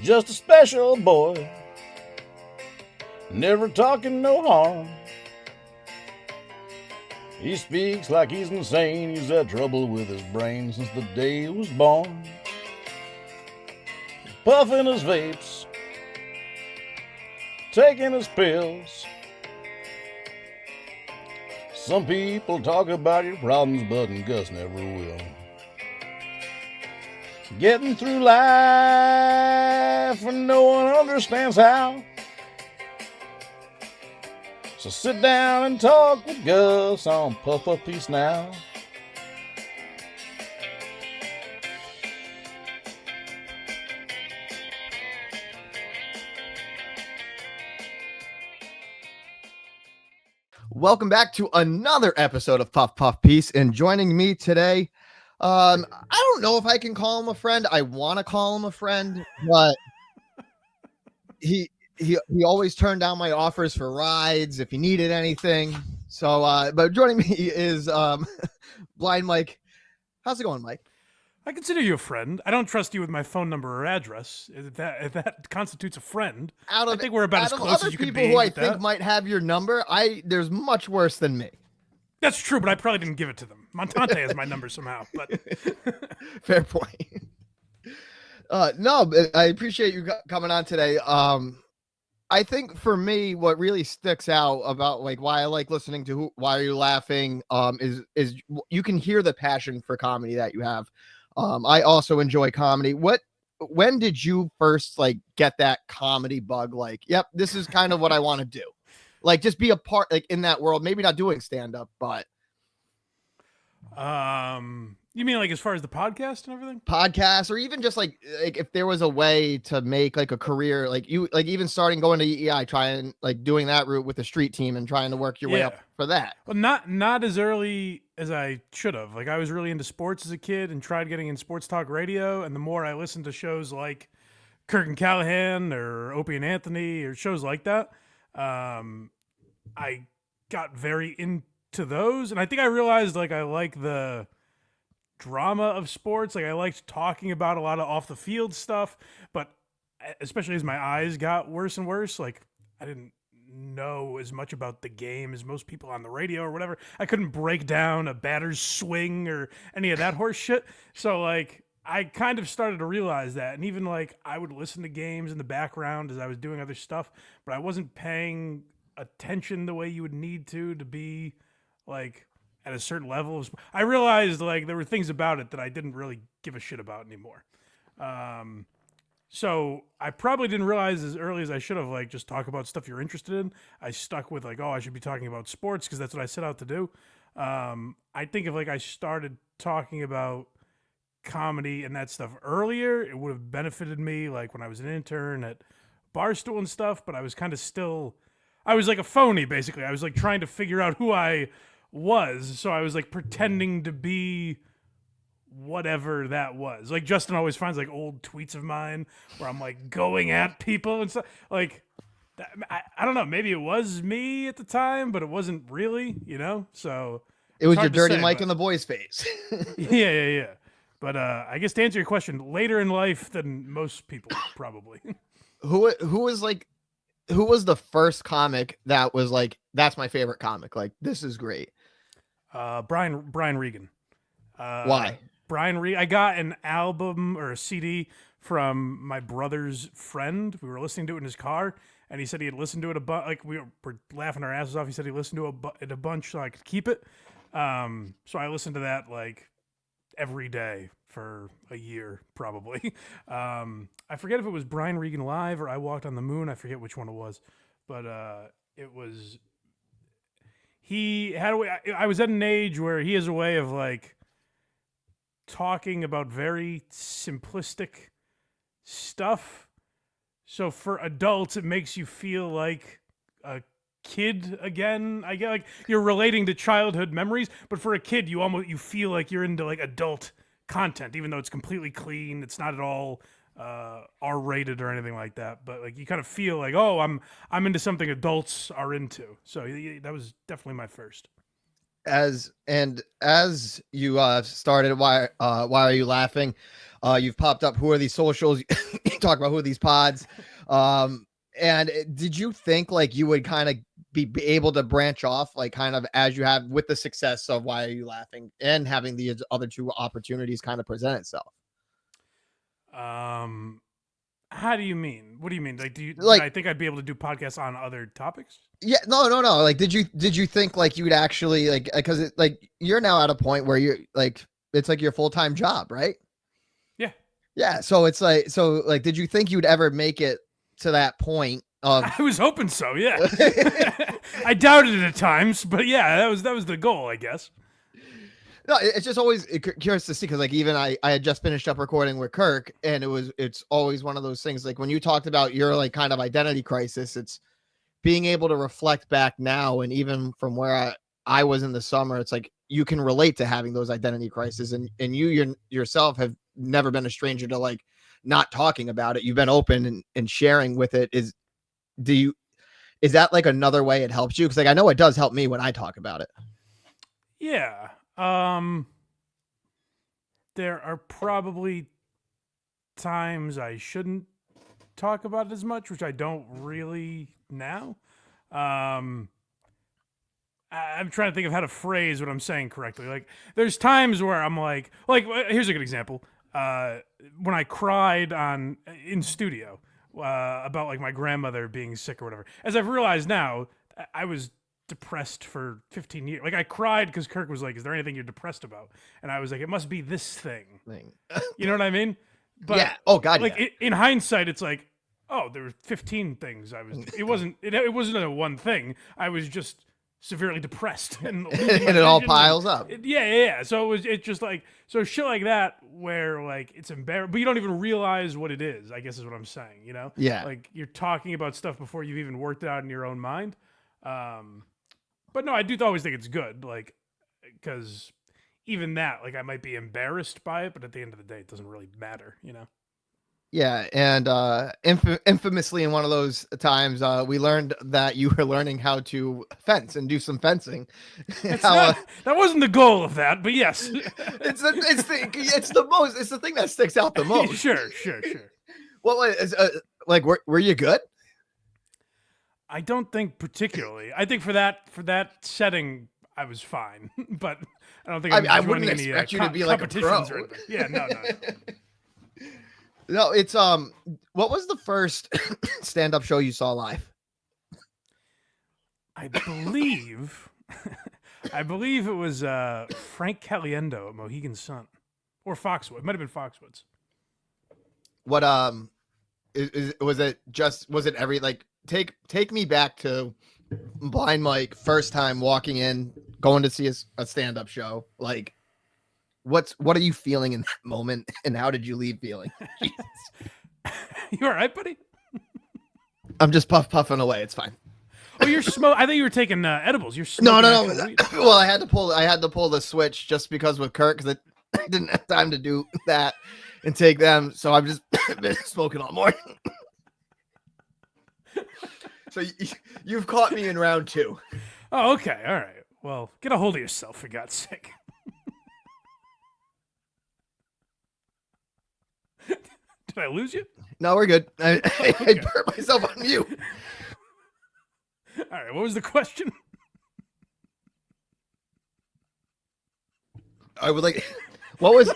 just a special boy, never talking no harm. He speaks like he's insane, he's had trouble with his brain since the day he was born. Puffing his vapes, taking his pills. Some people talk about your problems, but Gus never will. Getting through life and no one understands how. So sit down and talk with Gus on Puff Up Peace Now. Welcome back to another episode of Puff Puff Peace, and joining me today, I don't know if I can call him a friend. I want to call him a friend, but he always turned down my offers for rides if he needed anything. So, but joining me is Blind Mike. How's it going, Mike? I consider you a friend. I don't trust you with my phone number or address. If that constitutes a friend, I think we're about as close as you could be. People who I think might have your number, there's much worse than me. That's true, but I probably didn't give it to them. Montante has my number somehow, but fair point. No, I appreciate you coming on today. I think for me, what really sticks out about like why I like listening to Why Are You Laughing is you can hear the passion for comedy that you have. I also enjoy comedy. When did you first like get that comedy bug? Like, yep, this is kind of what I want to do. Like, just be a part, like in that world. Maybe not doing stand up, but you mean like as far as the podcast and everything? Podcasts, or even just like if there was a way to make like a career, like you, like even starting going to EEI, trying like doing that route with the street team and trying to work your way up for that. Well, not as early as I should have. Like, I was really into sports as a kid and tried getting in sports talk radio. And the more I listened to shows like Kirk and Callahan or Opie and Anthony or shows like that, I got very into those. And I think I realized like I like the drama of sports. Like, I liked talking about a lot of off the field stuff, but especially as my eyes got worse and worse, like I didn't know as much about the game as most people on the radio or whatever. I couldn't break down a batter's swing or any of that horse shit. So like I kind of started to realize that. And even like I would listen to games in the background as I was doing other stuff, but I wasn't paying attention the way you would need to be like at a certain level. I realized like there were things about it that I didn't really give a shit about anymore. So I probably didn't realize as early as I should have, like, just talk about stuff you're interested in. I stuck with like, oh, I should be talking about sports because that's what I set out to do. I think if like I started talking about comedy and that stuff earlier, it would have benefited me like when I was an intern at Barstool and stuff, but I was kind of I was like a phony basically. I was like trying to figure out who I was, so I was like pretending to be whatever that was. Like Justin always finds like old tweets of mine where I'm like going at people and stuff. Like I don't know, maybe it was me at the time, but it wasn't really, you know? So it was your dirty Mike in the boys phase. Yeah. But I guess to answer your question, later in life than most people probably. Who was the first comic that was like, that's my favorite comic, like this is great? Brian Regan. Why? Brian Regan. I got an album or a CD from my brother's friend. We were listening to it in his car, and he said he had listened to it a bunch. Like, we were laughing our asses off. He said he listened to it a bunch so I could keep it. So I listened to that like every day for a year probably. I forget if it was Brian Regan Live or I Walked on the Moon. I forget which one it was, but it was. He had a way. I was at an age where he has a way of like talking about very simplistic stuff. So for adults, it makes you feel like a kid again. I get like you're relating to childhood memories, but for a kid, you feel like you're into like adult content, even though it's completely clean. It's not at all R-rated or anything like that. But like you kind of feel like, oh, I'm into something adults are into. So that was definitely my first. As you started, why are you laughing? You've popped up. Who are these socials? You talk about who are these pods. And did you think like you would kind of be able to branch off like kind of as you have with the success of Why Are You Laughing and having the other two opportunities kind of present itself? How do you mean? What do you mean? Like, do I think I'd be able to do podcasts on other topics? Yeah, no. Like, did you think like you would actually like, because it like you're now at a point where you're like, it's like your full-time job, right? Yeah. Yeah. So it's like, did you think you'd ever make it to that point of? I was hoping so. Yeah. I doubted it at times, but yeah, that was the goal, I guess. No, it's just always curious to see because like even I had just finished up recording with Kirk, and it's always one of those things like when you talked about your like kind of identity crisis, it's being able to reflect back now, and even from where I was in the summer, it's like you can relate to having those identity crises, and you yourself have never been a stranger to like not talking about it. You've been open and sharing with it. Is that like another way it helps you? Because like I know it does help me when I talk about it. Yeah. There are probably times I shouldn't talk about it as much, which I don't really now. I'm trying to think of how to phrase what I'm saying correctly. Like, there's times where I'm like, here's a good example. When I cried in studio about like my grandmother being sick or whatever. As I've realized now, I was depressed for 15 years. Like I cried because Kirk was like, "Is there anything you're depressed about?" And I was like, "It must be this thing." You know what I mean? But yeah. Oh God. Like yeah. in hindsight, it's like, oh, there were 15 things I was. It wasn't a one thing. I was just severely depressed, and it all piles up. Yeah. So it's just like shit like that where like it's embarrassing, but you don't even realize what it is. I guess is what I'm saying. You know? Yeah. Like you're talking about stuff before you've even worked it out in your own mind. But no, I do always think it's good, like, because even that, like, I might be embarrassed by it, but at the end of the day, it doesn't really matter, you know? Yeah, and infamously in one of those times, we learned that you were learning how to fence and do some fencing. That wasn't the goal of that, but yes, it's the thing that sticks out the most. Sure. What was like? Were you good? I don't think particularly. I think for that setting, I was fine, but I don't think I wouldn't expect you to be like a pro. Yeah, no. No, it's what was the first stand-up show you saw live? I believe it was Frank Caliendo at Mohegan Sun or Foxwood. It might have been Foxwoods. What was it every like take me back to Blind Mike first time walking in, going to see a stand-up show, like what are you feeling in that moment, and how did you leave feeling? You all right, buddy? I'm just puffing away. It's fine. Oh, you're smoking. I thought you were taking edibles. You're no. smoking. Well, I had to pull the switch just because with Kirk, because I didn't have time to do that and take them, so I've just been smoking all morning. So you've caught me in round 2. Oh, okay, all right. Well, get a hold of yourself, for God's sake. Did I lose you? No, we're good. I burnt myself on mute. All right, what was the question? I would like. What was?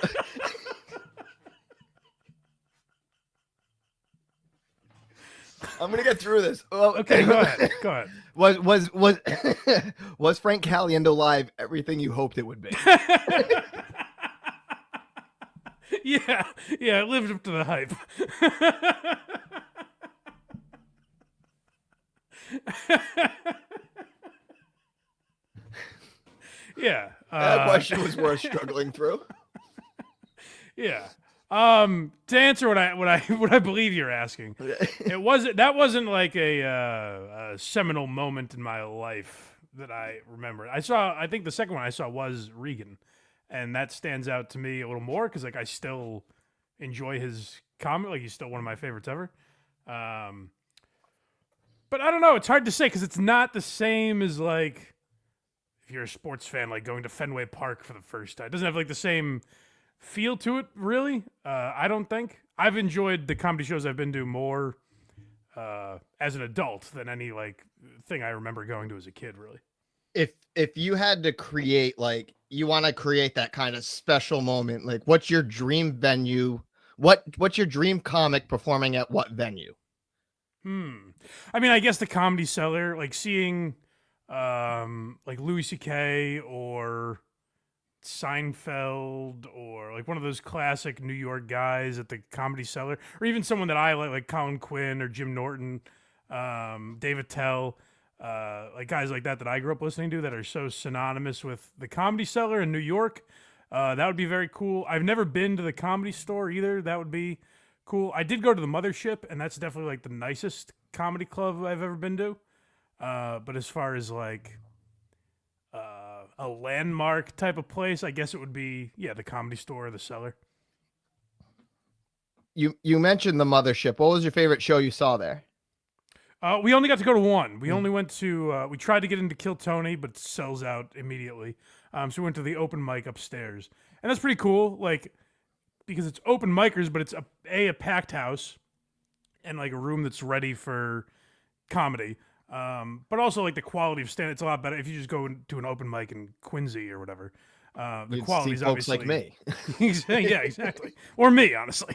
I'm gonna get through this. Well, okay, go ahead. Was Frank Caliendo live everything you hoped it would be? Yeah, it lived up to the hype. Yeah. That question was worth struggling through. Yeah. To answer what I believe you're asking, that wasn't like a seminal moment in my life that I remember. I think the second one I saw was Regan, and that stands out to me a little more because like I still enjoy his comedy. Like he's still one of my favorites ever. But I don't know. It's hard to say because it's not the same as like if you're a sports fan, like going to Fenway Park for the first time. It doesn't have like the same feel to it, really. I don't think. I've enjoyed the comedy shows I've been to more as an adult than any like thing I remember going to as a kid, really. If you had to create, like, you want to create that kind of special moment, like, what's your dream venue? What's your dream comic performing at what venue? I mean, I guess the Comedy Cellar, like seeing like Louis C.K. or Seinfeld or like one of those classic New York guys at the Comedy Cellar, or even someone that I like Colin Quinn or Jim Norton, David Tell, like guys like that I grew up listening to that are so synonymous with the Comedy Cellar in New York. That would be very cool. I've never been to the Comedy Store either. That would be cool. I did go to the Mothership, and that's definitely like the nicest comedy club I've ever been to. But as far as like a landmark type of place, I guess it would be the Comedy Store or the Cellar. You mentioned the Mothership. What was your favorite show you saw there? We only got to go to one. We only went to, we tried to get into Kill Tony, but it sells out immediately. So we went to the open mic upstairs. And that's pretty cool, like, because it's open micers, but it's a packed house and like a room that's ready for comedy. But also like the quality of stand, it's a lot better if you just go to an open mic in Quincy or whatever. The quality is obviously like me. Yeah, exactly. Or me, honestly.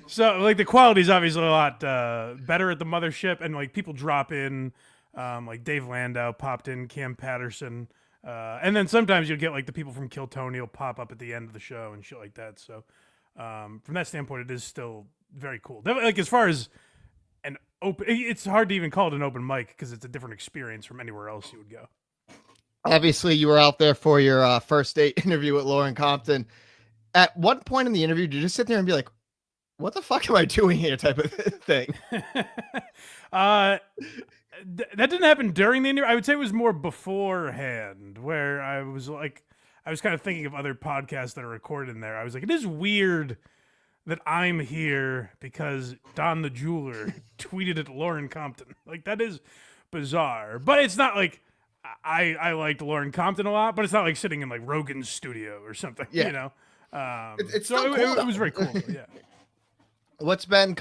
So like the quality is obviously a lot better at the Mothership, and like people drop in, like Dave Landau popped in, Cam Patterson, and then sometimes you'll get like the people from Kill Tony will pop up at the end of the show and shit like that. So from that standpoint, it is still very cool. Like as far as an open, it's hard to even call it an open mic because it's a different experience from anywhere else you would go. Obviously, you were out there for your first date interview with Lauren Compton. At one point in the interview, did you just sit there and be like, what the fuck am I doing here type of thing? That didn't happen during the interview. I would say it was more beforehand, where I was kind of thinking of other podcasts that are recorded in there. I was like, it is weird that I'm here because Don the Jeweler tweeted at Lauren Compton. Like, that is bizarre. But it's not like I liked Lauren Compton a lot, but it's not like sitting in like Rogan's studio or something, you know? It's so cool, it was very cool, yeah. What's been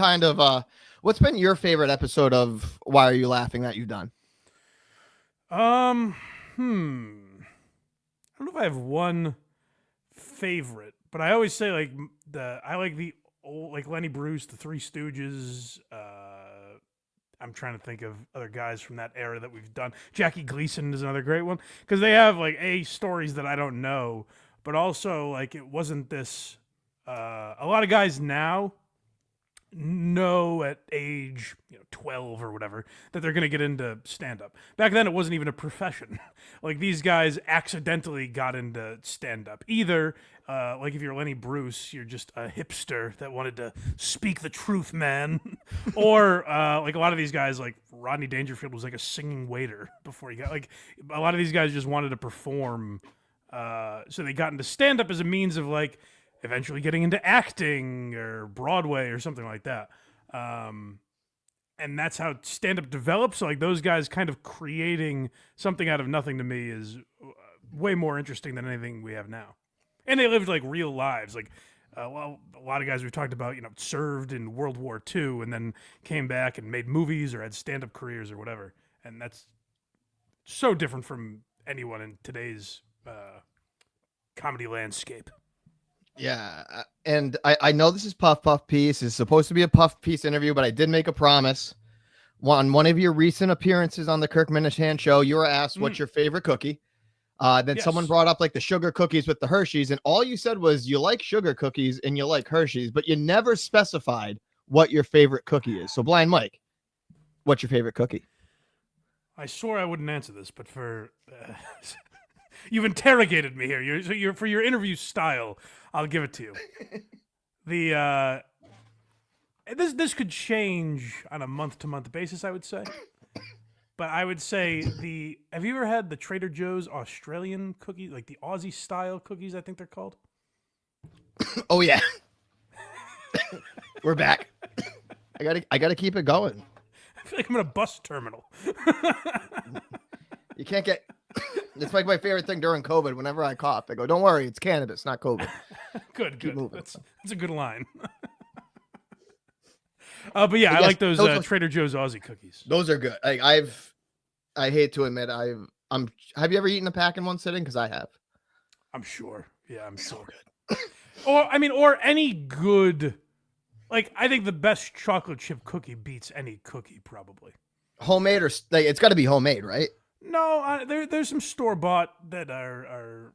your favorite episode of Why Are You Laughing that you've done? I don't know if I have one favorite, but I always say like I like the old, like Lenny Bruce, the Three Stooges. I'm trying to think of other guys from that era that we've done. Jackie Gleason is another great one because they have like stories that I don't know, but also like it wasn't this. A lot of guys now know at age 12 or whatever that they're going to get into stand-up. Back then it wasn't even a profession. Like these guys accidentally got into stand-up. Either like if you're Lenny Bruce, you're just a hipster that wanted to speak the truth, man. Or like a lot of these guys, like Rodney Dangerfield was like a singing waiter before he got, like, a lot of these guys just wanted to perform, so they got into stand-up as a means of like eventually getting into acting or Broadway or something like that. And that's how stand-up develops. So like those guys kind of creating something out of nothing to me is way more interesting than anything we have now. And they lived like real lives. Like, well, a lot of guys we've talked about, served in World War II and then came back and made movies or had stand-up careers or whatever. And that's so different from anyone in today's comedy landscape. Yeah, and I know this is Puff Piece. It's supposed to be a Puff Piece interview, but I did make a promise. On one of your recent appearances on the Kirk Minihane show, you were asked what's your favorite cookie. Then someone brought up like the sugar cookies with the Hershey's, and all you said was you like sugar cookies and you like Hershey's, but you never specified what your favorite cookie is. So, Blind Mike, what's your favorite cookie? I swore I wouldn't answer this, but for you've interrogated me here. For your interview style, I'll give it to you. This could change on a month-to-month basis, I would say. But I would say have you ever had the Trader Joe's Australian cookies, like the Aussie style cookies, I think they're called? Oh yeah. We're back. I gotta keep it going. I feel like I'm in a bus terminal. You can't get It's like my favorite thing during COVID. Whenever I cough, I go, "Don't worry, it's cannabis, not COVID." Good. moving. That's a good line. But yeah, But I yes, like those those are- Trader Joe's Aussie cookies. Those are good. Like I hate to admit, I'm. Have you ever eaten a pack in one sitting? Because I have. I'm sure. Yeah, I'm So sure. good. or any good. Like, I think the best chocolate chip cookie beats any cookie, probably. Homemade or like it's got to be homemade, right? No, there's some store bought that are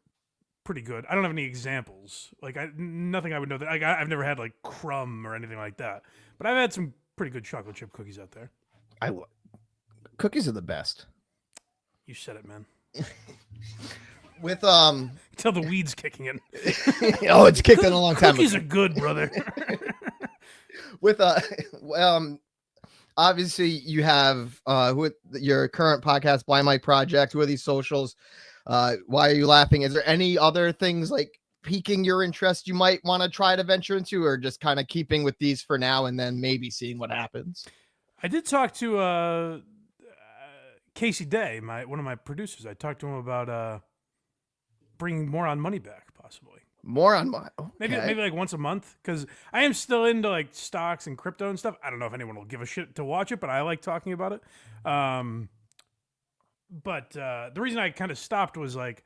pretty good. I don't have any examples. Like, nothing I would know that. Like, I've never had like crumb or anything like that. But I've had some pretty good chocolate chip cookies out there. Cookies are the best. You said it, man. With Tell the weeds kicking in. oh, it's kicked in a long time. Cookies are good, brother. With obviously you have with your current podcast, Blind Mike Project. Who are these socials? Why are you laughing? Is there any other things like piquing your interest you might want to try to venture into, or just kind of keeping with these for now and then maybe seeing what happens? I did talk to Casey Day, one of my producers. I talked to him about bringing more on Money back, possibly. More on my Maybe like once a month, because I am still into like stocks and crypto and stuff. I don't know if anyone will give a shit to watch it, but I like talking about it. But the reason I kind of stopped was like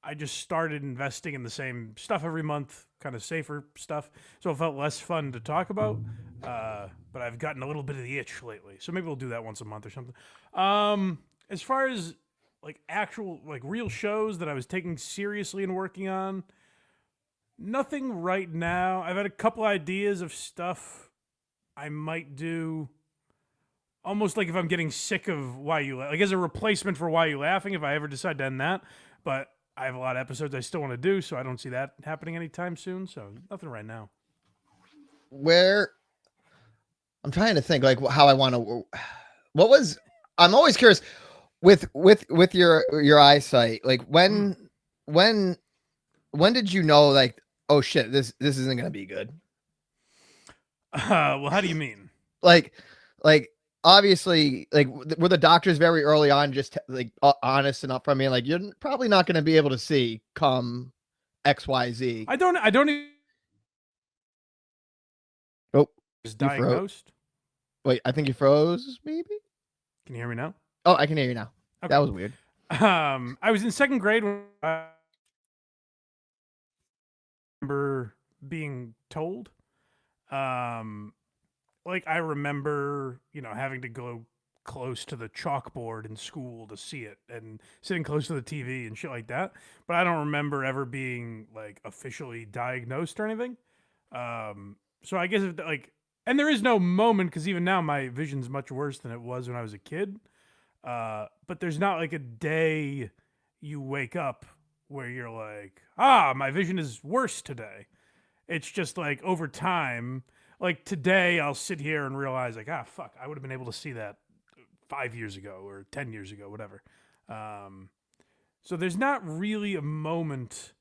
I just started investing in the same stuff every month, kind of safer stuff, so it felt less fun to talk about. But I've gotten a little bit of the itch lately, so maybe we'll do that once a month or something. As far as like actual like real shows that I was taking seriously and working on. Nothing right now. I've had a couple ideas of stuff I might do. Almost like if I'm getting sick of Why You like as a replacement for Why You Laughing, if I ever decide to end that. But I have a lot of episodes I still want to do, so I don't see that happening anytime soon. So nothing right now. Where I'm trying to think like how I want to. I'm always curious with your eyesight. Like when did you know like, oh shit, this isn't gonna be good? Well, how do you mean? Like obviously, like were the doctors very early on just like honest enough from me, like you're probably not gonna be able to see come XYZ. I don't even. Oh, was diagnosed. Wait, I think you froze. Maybe. Can you hear me now? Oh, I can hear you now. Okay. That was weird. I was in second grade when I remember being told. Like I remember, having to go close to the chalkboard in school to see it and sitting close to the TV and shit like that. But I don't remember ever being like officially diagnosed or anything. So I guess and there is no moment because even now my vision's much worse than it was when I was a kid. But there's not like a day you wake up where you're like, my vision is worse today. It's just like over time, like today I'll sit here and realize like, fuck, I would have been able to see that 5 years ago or 10 years ago, whatever. So there's not really a moment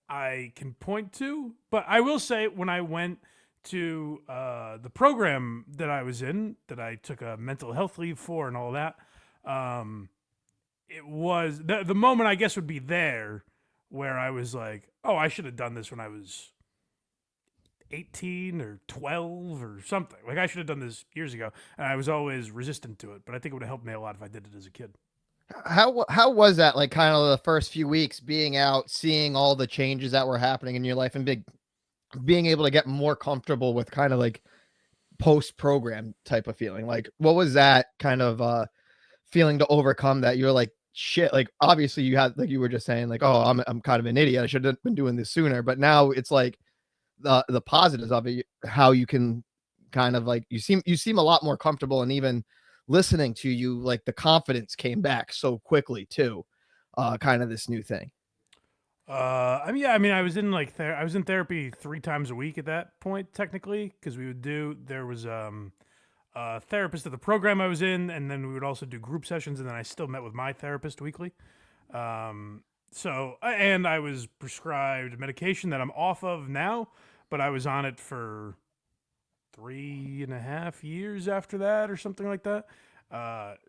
I can point to, but I will say when I went to the program that I was in, that I took a mental health leave for and all that, it was the moment I guess would be there where I was like, I should have done this when I was 18 or 12 or something. Like I should have done this years ago, and I was always resistant to it, but I think it would have helped me a lot if I did it as a kid. How was that, like kind of the first few weeks being out, seeing all the changes that were happening in your life and being able to get more comfortable with kind of like post-program type of feeling? Like what was that kind of feeling to overcome that? You're like, shit, like obviously you had, like you were just saying like, I'm kind of an idiot, I should have been doing this sooner, but now it's like the positives of it, how you can kind of like, you seem a lot more comfortable, and even listening to you, like the confidence came back so quickly too, kind of this new thing. I mean, I was in I was in therapy 3 times a week at that point, technically, because there was a therapist at the program I was in, and then we would also do group sessions, and then I still met with my therapist weekly. So, and I was prescribed medication that I'm off of now, but I was on it for 3.5 years after that or something like that.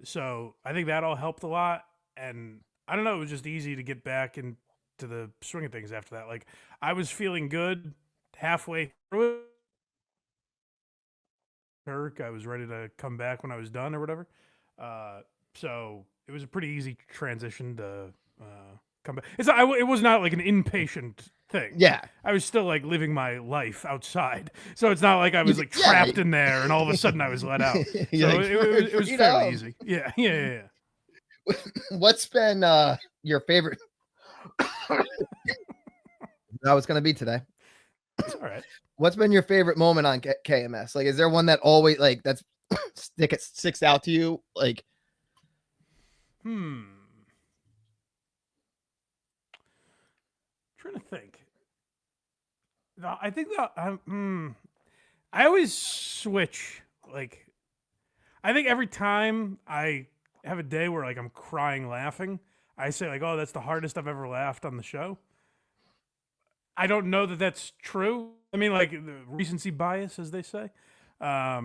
So I think that all helped a lot. And I don't know. It was just easy to get back into the swing of things after that. Like I was feeling good halfway through it. Kirk, I was ready to come back when I was done or whatever. So it was a pretty easy transition to come back. It was not like an impatient thing. Yeah. I was still like living my life outside. So it's not like I was like trapped in there and all of a sudden I was let out. So it was fairly easy. Yeah. What's been your favorite? That was going to be today. It's all right. What's been your favorite moment on KMS? Like, is there one that always like that's sticks out to you? Like, trying to think. I think that I always switch. Like, I think every time I have a day where like I'm crying laughing, I say like, "Oh, that's the hardest I've ever laughed on the show." I don't know that that's true. I mean, like the recency bias, as they say. So I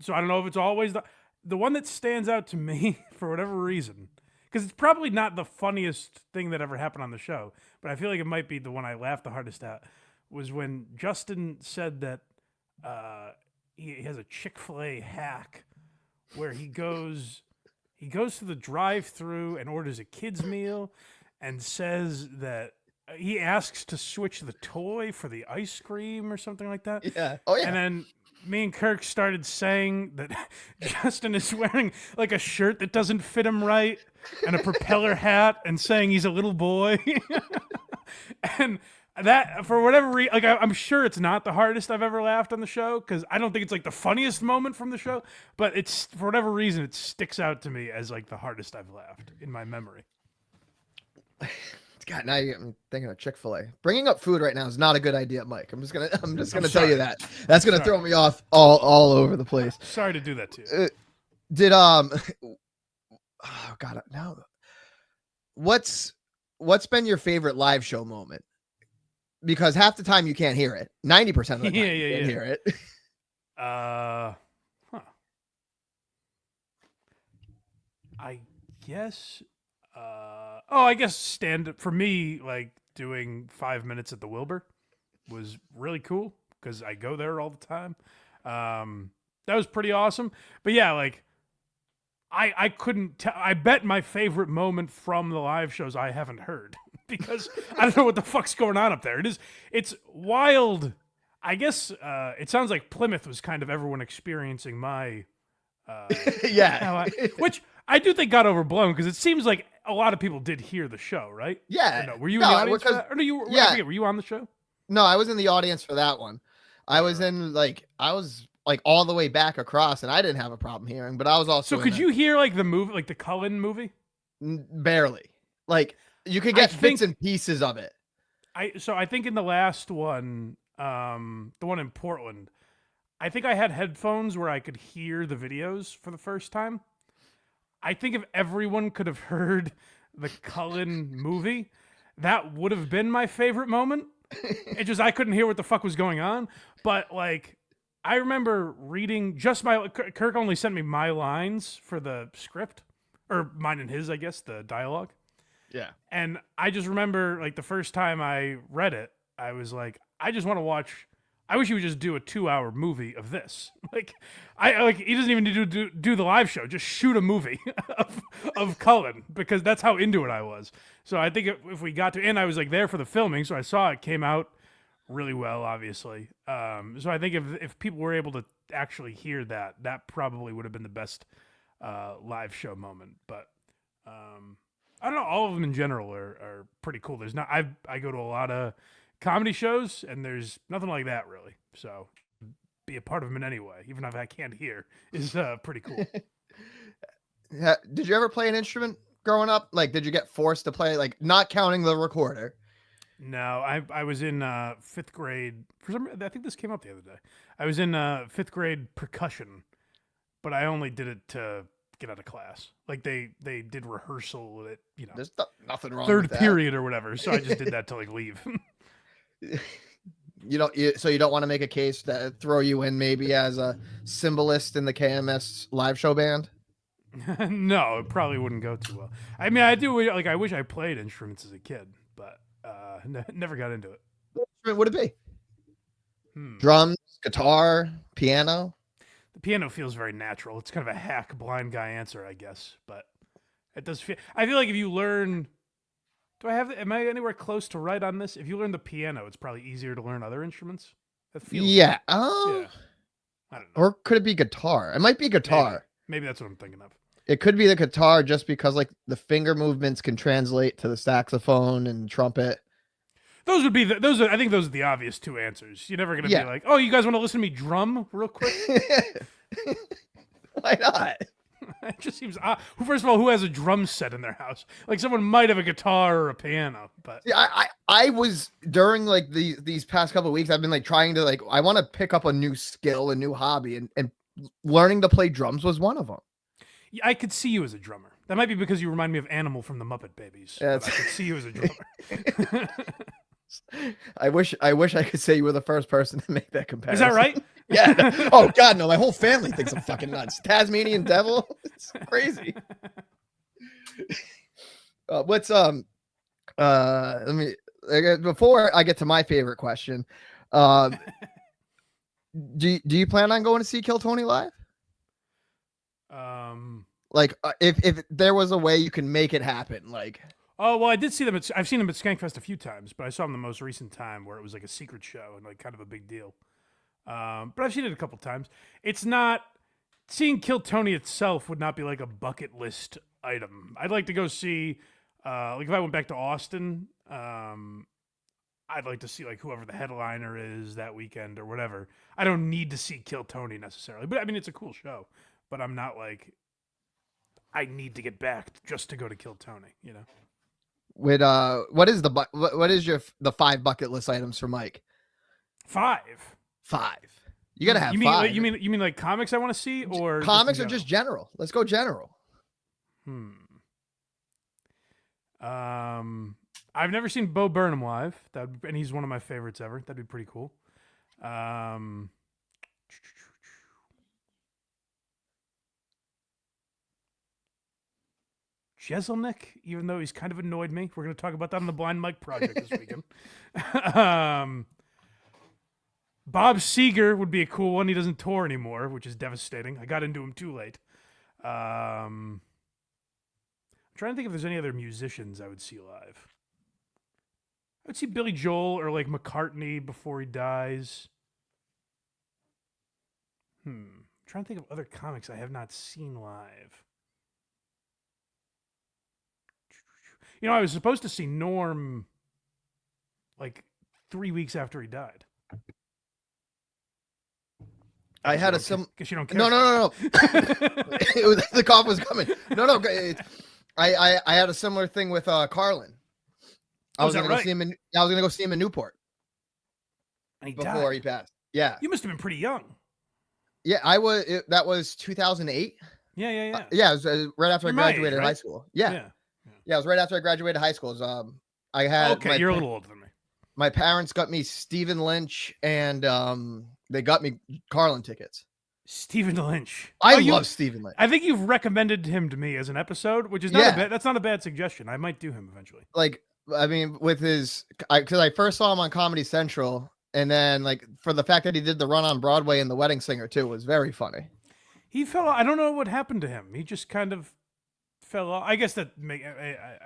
don't know if it's always the one that stands out to me for whatever reason, because it's probably not the funniest thing that ever happened on the show, but I feel like it might be the one I laughed the hardest at, was when Justin said that he has a Chick-fil-A hack where he goes to the drive-thru and orders a kid's meal and says that he asks to switch the toy for the ice cream or something like that. Yeah. Oh, yeah. And then me and Kirk started saying that Justin is wearing like a shirt that doesn't fit him right and a propeller hat and saying he's a little boy. And that, for whatever reason, like I'm sure it's not the hardest I've ever laughed on the show, because I don't think it's like the funniest moment from the show, but it's, for whatever reason, it sticks out to me as like the hardest I've laughed in my memory. God, now I'm thinking of Chick-fil-A. Bringing up food right now is not a good idea, Mike. I'm just gonna tell you that. That's gonna throw me off all over the place. Sorry to do that to you. Oh God, now what's been your favorite live show moment? Because half the time you can't hear it. 90% of the time you can't hear it. I guess. I guess stand for me, like doing 5 minutes at the Wilbur was really cool because I go there all the time. That was pretty awesome. But yeah, like I couldn't tell. I bet my favorite moment from the live shows I haven't heard because I don't know what the fuck's going on up there. It's wild. I guess it sounds like Plymouth was kind of everyone experiencing my which I do think got overblown because it seems like a lot of people did hear the show, right? Yeah. No, were you in the audience for that? Or no, I forget, were you on the show? No, I was in the audience for that one. I was all the way back across, and I didn't have a problem hearing, but I was also. So could you hear like the movie, like the Cullen movie? Barely. Like you could get bits and pieces of it. I think in the last one, the one in Portland, I think I had headphones where I could hear the videos for the first time. I think if everyone could have heard the Cullen movie, that would have been my favorite moment. It's just I couldn't hear what the fuck was going on. But like, I remember reading just Kirk only sent me my lines for the script, or mine and his, I guess, the dialogue. Yeah. And I just remember like the first time I read it, I was like, I just want to watch. I wish he would just do a 2-hour movie of this. Like, he doesn't even need to do the live show. Just shoot a movie of Cullen, because that's how into it I was. So I think if we got to, and I was like there for the filming, so I saw it came out really well, obviously. So I think if people were able to actually hear that probably would have been the best live show moment. But I don't know. All of them in general are pretty cool. There's not. I go to a lot of comedy shows, and there's nothing like that really. So be a part of them in any way, even if I can't hear, is pretty cool. Did you ever play an instrument growing up? Like, did you get forced to play, like not counting the recorder? No, I was in 5th grade. For some reason, I think this came up the other day. I was in 5th grade percussion, but I only did it to get out of class. Like they did rehearsal at, there's nothing wrong third with that. period or whatever. So I just did that to like leave. You don't want to make a case that throw you in maybe as a symbolist in the KMS live show band? No, it probably wouldn't go too well. I mean, I do like. I wish I played instruments as a kid, but never got into it. What instrument would it be? Hmm. Drums, guitar, piano. The piano feels very natural. It's kind of a hack blind guy answer, I guess, but it does feel. I feel like if you learn, am I anywhere close to right on this? If you learn the piano, it's probably easier to learn other instruments. That feels. Yeah. Yeah. I don't know. Or could it be guitar? It might be guitar. Maybe that's what I'm thinking of. It could be the guitar just because like the finger movements can translate to the saxophone and trumpet. Those would be I think those are the obvious two answers. You're never gonna be like, oh, you guys want to listen to me drum real quick? Why not? It just seems odd. First of all, who has a drum set in their house? Like someone might have a guitar or a piano, but yeah, I was during like these past couple of weeks, I've been like trying to like I want to pick up a new skill, a new hobby, and learning to play drums was one of them. I could see you as a drummer. That might be because you remind me of Animal from the Muppet Babies. I could see you as a drummer. I wish I could say you were the first person to make that comparison. Is that right? Yeah. Oh God, no! My whole family thinks I'm fucking nuts. Tasmanian devil. It's crazy. What's let me before I get to my favorite question. Do you plan on going to see Kill Tony live? Like if there was a way you can make it happen, like. Oh well, I did see them. I've seen them at Skankfest a few times, but I saw them the most recent time where it was like a secret show and like kind of a big deal. But I've seen it a couple times. It's not seeing Kill Tony itself would not be like a bucket list item. I'd like to go see, like if I went back to Austin, I'd like to see like whoever the headliner is that weekend or whatever. I don't need to see Kill Tony necessarily, but I mean it's a cool show. But I'm not like I need to get back just to go to Kill Tony, you know. With what is the 5 bucket list items for Mike? 5. You gotta have 5. You mean like comics I want to see or comics or just general? Let's go general. I've never seen Bo Burnham live. And he's one of my favorites ever. That'd be pretty cool. Jeselnik, even though he's kind of annoyed me. We're going to talk about that on the Blind Mike Project this weekend. Bob Seger would be a cool one. He doesn't tour anymore, which is devastating. I got into him too late. I'm trying to think if there's any other musicians I would see live. I would see Billy Joel or like McCartney before he dies. I'm trying to think of other comics I have not seen live. You know, I was supposed to see Norm like 3 weeks after he died. I had Guess you don't care. No. The cough was coming. No. I had a similar thing with Carlin. I was gonna go see him in Newport. And he before died. he passed. Yeah. You must have been pretty young. Yeah, that was 2008. Yeah. Yeah, it was right after I graduated high school. Yeah, it was right after I graduated high school. It was, I had you're a little older than me. My parents got me Stephen Lynch and they got me Carlin tickets. Stephen Lynch. I love Stephen Lynch. I think you've recommended him to me as an episode, which is not that's not a bad suggestion. I might do him eventually. Like, I mean, with because I first saw him on Comedy Central, and then like for the fact that he did the run on Broadway and The Wedding Singer too was very funny. He fell. I don't know what happened to him. He just kind of fell off. I guess I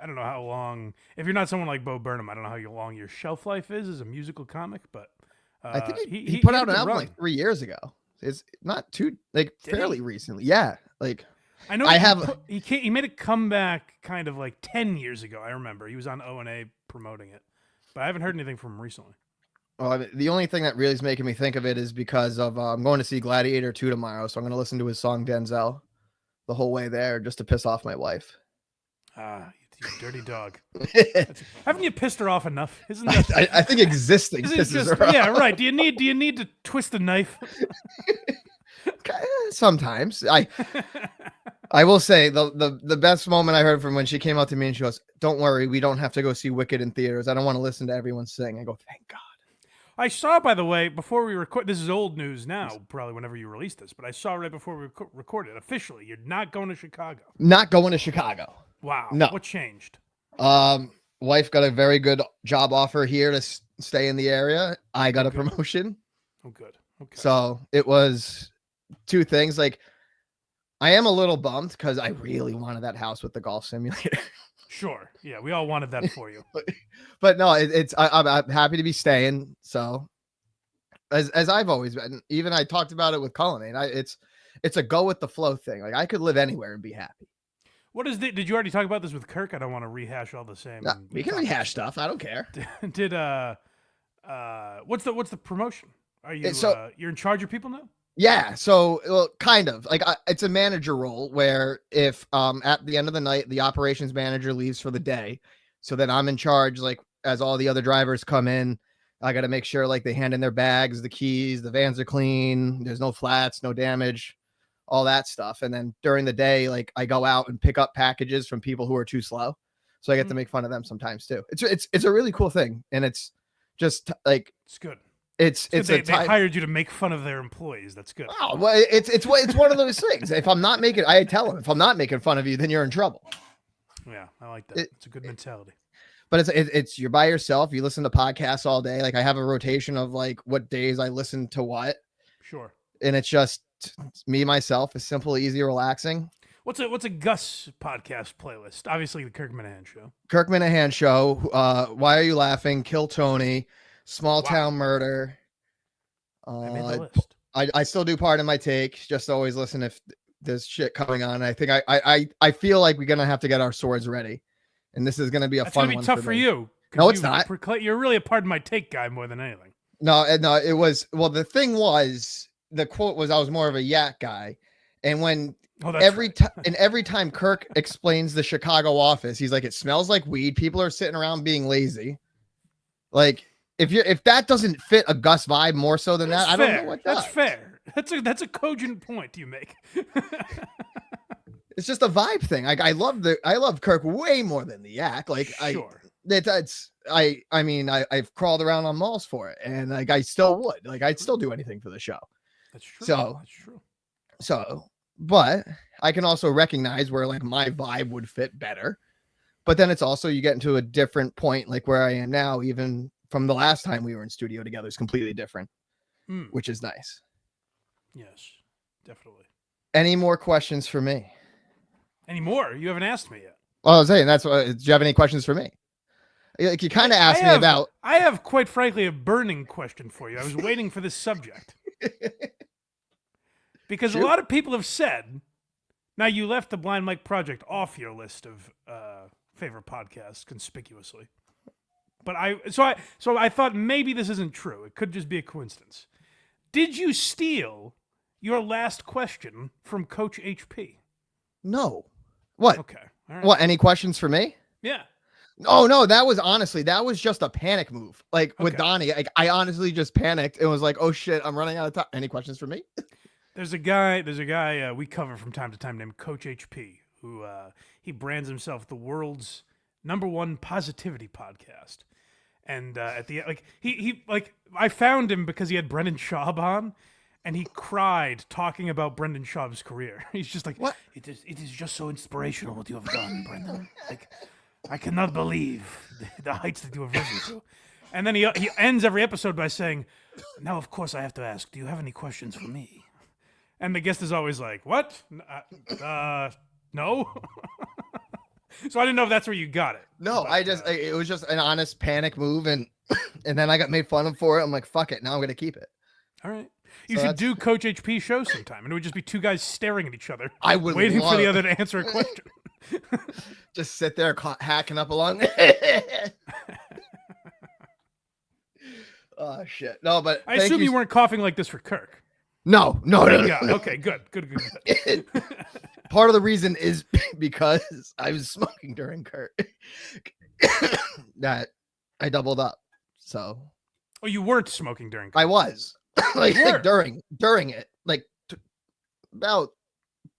don't know how long. If you're not someone like Bo Burnham, I don't know how long your shelf life is as a musical comic. But I think he put out an album like 3 years ago. It's not too fairly recently. Yeah, like I know. He made a comeback kind of like 10 years ago. I remember he was on O&A promoting it, but I haven't heard anything from him recently. Well, the only thing that really is making me think of it is because of I'm going to see Gladiator 2 tomorrow, so I'm going to listen to his song Denzel the whole way there just to piss off my wife. You dirty dog. Haven't you pissed her off enough? Isn't that? I think existing pisses her off. Yeah, right. Do you need to twist a knife? Sometimes. I will say the best moment I heard from when she came out to me and she goes, "Don't worry, we don't have to go see Wicked in theaters. I don't want to listen to everyone sing." I go, "Thank God." I saw, by the way, before we record. This is old news now, probably whenever you release this. But I saw right before we recorded officially. You're not going to Chicago. Not going to Chicago. Wow. No. What changed? Wife got a very good job offer here to stay in the area. I got a promotion. Oh, good. Okay. So it was two things. Like, I am a little bummed because I really wanted that house with the golf simulator. Sure. Yeah, we all wanted that for you. But no, I'm happy to be staying. So as I've always been, even I talked about it with Cullen. It's a go with the flow thing. Like, I could live anywhere and be happy. What is the? Did you already talk about this with Kirk? I don't want to rehash all the same. No, we can rehash stuff. I don't care. Did what's the promotion? Are you you're in charge of people now? Yeah, so well, kind of like it's a manager role where if at the end of the night the operations manager leaves for the day, so then I'm in charge. Like, as all the other drivers come in, I got to make sure like they hand in their bags, the keys, the vans are clean, there's no flats, no damage, all that stuff. And then during the day, like, I go out and pick up packages from people who are too slow, so I get to make fun of them sometimes too. It's a really cool thing, and it's just like it's good. They hired you to make fun of their employees. That's good. Oh, well, it's one of those things. If I'm not making, I tell them, if I'm not making fun of you, then you're in trouble. Yeah, I like that. It's a good mentality. But it's you're by yourself. You listen to podcasts all day. Like, I have a rotation of like what days I listen to what. Sure. And it's just me, myself, is simple, easy, relaxing. What's a Gus podcast playlist? Obviously, the Kirk Minihane Show. Kirk Minihane Show. Why Are You Laughing? Kill Tony. Small Town Murder. I made the list. I still do Part of My Take. Just always listen if there's shit coming on. I think I feel like we're gonna have to get our swords ready, and this is gonna be a fun one. It's gonna be tough for you. No, it's not. You're really a Part of My Take guy more than anything. No, it was. Well, the thing was, the quote was, I was more of a yak guy, and when every time Kirk explains the Chicago office, he's like, it smells like weed. People are sitting around being lazy. Like, if that doesn't fit a Gus vibe more so than that, I don't know what does. That's fair. That's a cogent point you make. It's just a vibe thing. Like, I love Kirk way more than the yak. Like, sure. I mean, I've crawled around on malls for it, and like, I still would. Like, I'd still do anything for the show. That's true. That's true. But I can also recognize where like my vibe would fit better. But then it's also, you get into a different point, like where I am now, even from the last time we were in studio together, is completely different, which is nice. Yes, definitely. Any more questions for me? Any more? You haven't asked me yet. Well, I was saying, do you have any questions for me? Like, you kind of asked me about. I have, quite frankly, a burning question for you. I was waiting for this subject. Because a lot of people have said, now you left the Blind Mike Project off your list of favorite podcasts conspicuously. But I thought maybe this isn't true. It could just be a coincidence. Did you steal your last question from Coach HP? No. What? Okay. All right. What? Any questions for me? Yeah. Oh no, that was just a panic move. Like, with Donnie, I honestly just panicked and was like, "Oh shit, I'm running out of time." Any questions for me? There's a guy we cover from time to time named Coach HP, who he brands himself the world's #1 positivity podcast. And at the he I found him because he had Brendan Schaub on, and he cried talking about Brendan Schaub's career. He's just like, "What? It is just so inspirational what you have done, Brendan. Like, I cannot believe the heights that you have risen to." And then he ends every episode by saying, "Now, of course, I have to ask, do you have any questions for me?" And the guest is always like, "What? No." So I didn't know if that's where you got it. No, but, it was just an honest panic move, and then I got made fun of for it. I'm like, fuck it, now I'm gonna keep it. All right. You should do Coach HP show sometime, and it would just be two guys staring at each other. I would waiting for the other to answer a question. Just sit there hacking up along. Oh shit! No, but I assume you weren't coughing like this for Kirk. No. Okay, good. Part of the reason is because I was smoking during Kirk. That I doubled up. So. Oh, you weren't smoking during Kirk. I was. like during it, like about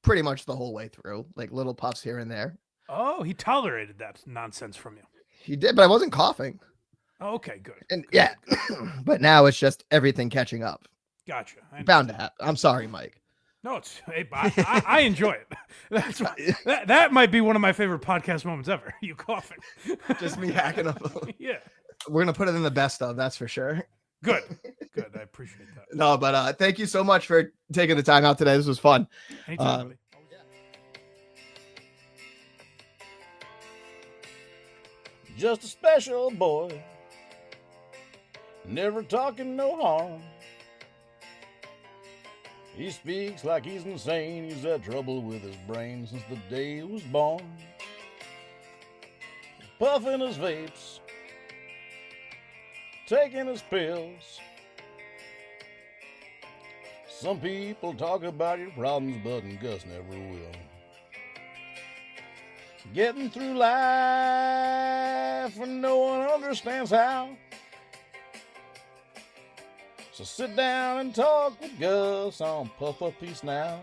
pretty much the whole way through, like little puffs here and there. Oh, he tolerated that nonsense from you. He did, but I wasn't coughing. Oh, okay, good. And good, yeah, good. but now it's just everything catching up. Gotcha. Bound to happen. I'm sorry, Mike. No, it's I enjoy it. That's that might be one of my favorite podcast moments ever. You coughing? Just me hacking up. Yeah. We're gonna put it in the best of, that's for sure. Good. I appreciate that. No, but thank you so much for taking the time out today. This was fun. Anytime, buddy. Just a special boy, never talking no harm. He speaks like he's insane. He's had trouble with his brain since the day he was born. Puffing his vapes, taking his pills. Some people talk about your problems, but Gus never will. Getting through life and no one understands how. So sit down and talk with Gus on Puff Up Peace Now.